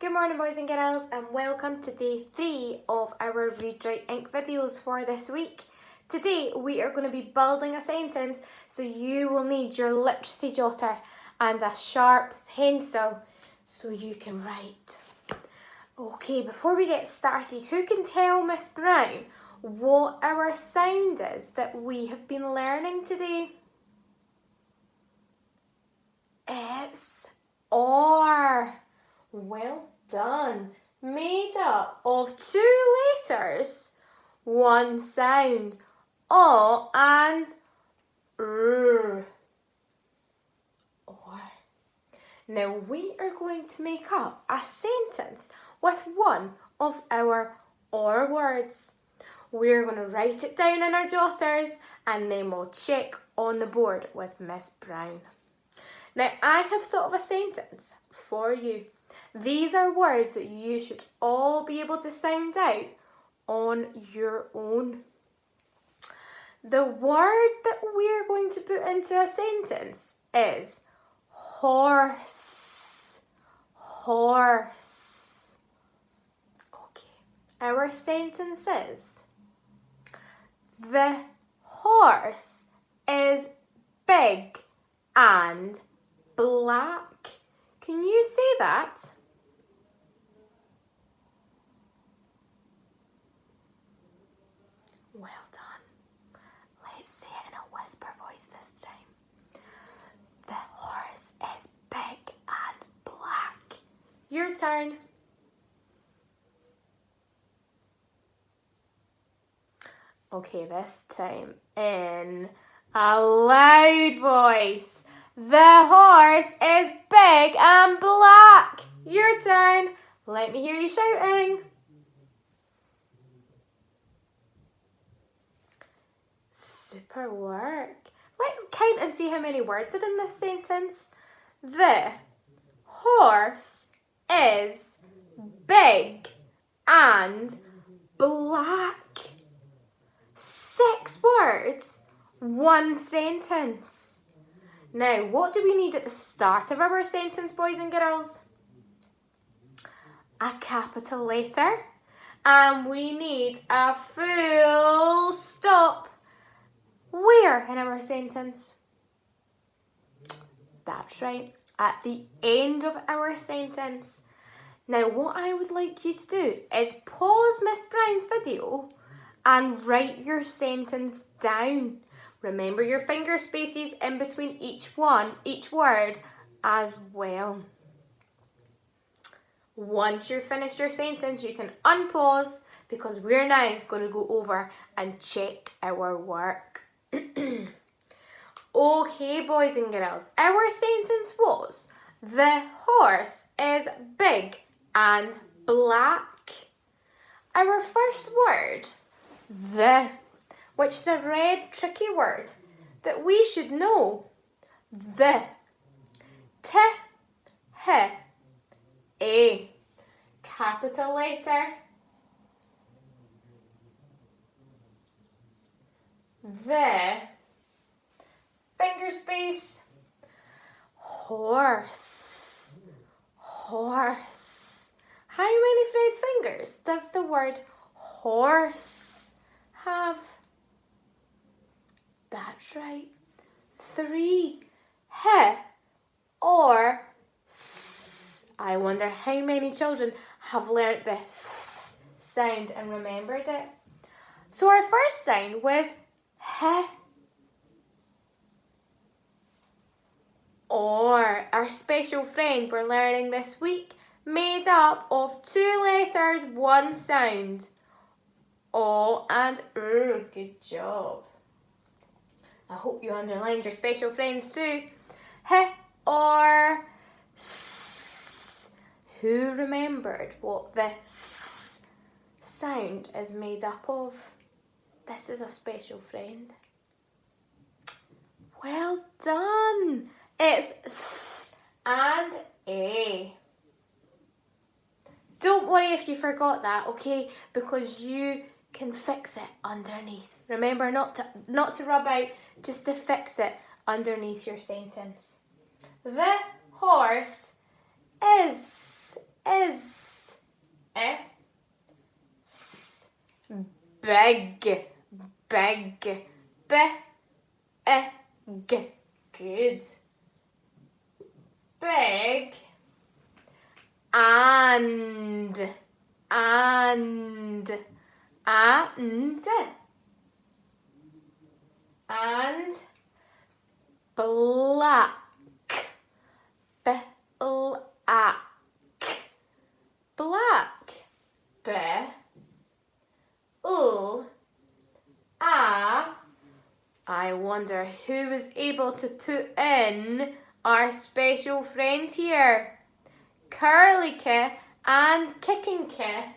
Good morning, boys and girls, and welcome to day 3 of our Read Write Ink videos for this week. Today we are going to be building a sentence, so you will need your literacy jotter and a sharp pencil so you can write. Okay, before we get started, who can tell Miss Brown what our sound is that we have been learning today? It's R. Well done. Made up of 2 letters, 1 sound, O and R. Or. Now we are going to make up a sentence with one of our or words. We're going to write it down in our jotters and then we'll check on the board with Miss Brown. Now I have thought of a sentence for you. These are words that you should all be able to sound out on your own. The word that we're going to put into a sentence is horse. Horse. Okay, our sentence is: the horse is big and black. Can you say that? Well done. Let's say it in a whisper voice this time. The horse is big and black. Your turn. Okay, this time in a loud voice. The horse is big and black. Your turn. Let me hear you shouting. Super work. Let's count and see how many words are in this sentence. The horse is big and black. 6 words, 1 sentence. Now, what do we need at the start of our sentence, boys and girls? A capital letter. And we need a full stop. Where in our sentence? That's right, at the end of our sentence. Now, what I would like you to do is pause Miss Brown's video and write your sentence down. Remember your finger spaces in between each word as well. Once you've finished your sentence, you can unpause because we're now going to go over and check our work. Okay, boys and girls, our sentence was: the horse is big and black. Our first word, the, which is a red tricky word that we should know. The. T, H, A. Capital letter. The. Finger space. Horse. Horse. How many red fingers does the word horse have? That's right, 3. H or S. I wonder how many children have learnt the S sound and remembered it. So our first sound was H. Or, our special friend we're learning this week, made up of 2 letters, 1 sound. O and R. Good job. I hope you underlined your special friends too. H or S. Who remembered what the S sound is made up of? This is a special friend. Well done. It's S and A. Don't worry if you forgot that, okay? Because you can fix it underneath. Remember not to rub out, just to fix it underneath your sentence. The horse is big, big, big. Good. Big. And black, black, I wonder who was able to put in our special friend here, Curly-K and Kicking-K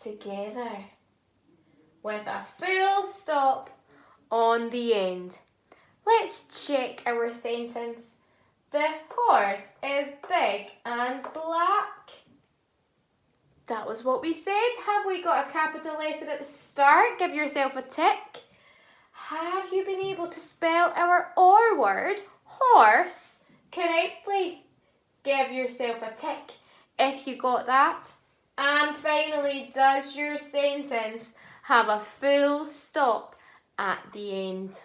together with a full stop on the end. Let's check our sentence. The horse is big and black. That was what we said. Have we got a capital letter at the start? Give yourself a tick. Have you been able to spell our or word, horse, correctly? Give yourself a tick if you got that. And finally, does your sentence have a full stop at the end?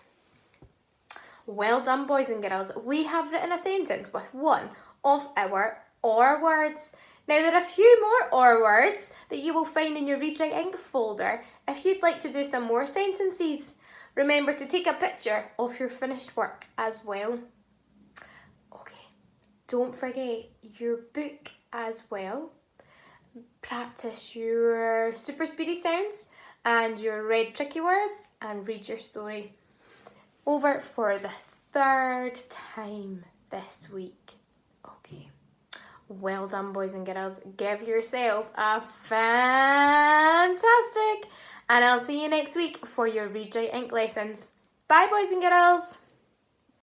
Well done, boys and girls. We have written a sentence with one of our or words. Now, there are a few more or words that you will find in your Read Write Ink folder if you'd like to do some more sentences. Remember to take a picture of your finished work as well. Okay, don't forget your book as well. Practice your super speedy sounds and your red tricky words and read your story over for the third time this week. Okay, well done, boys and girls. Give yourself a fantastic, and I'll see you next week for your Read Write Ink lessons. Bye, boys and girls.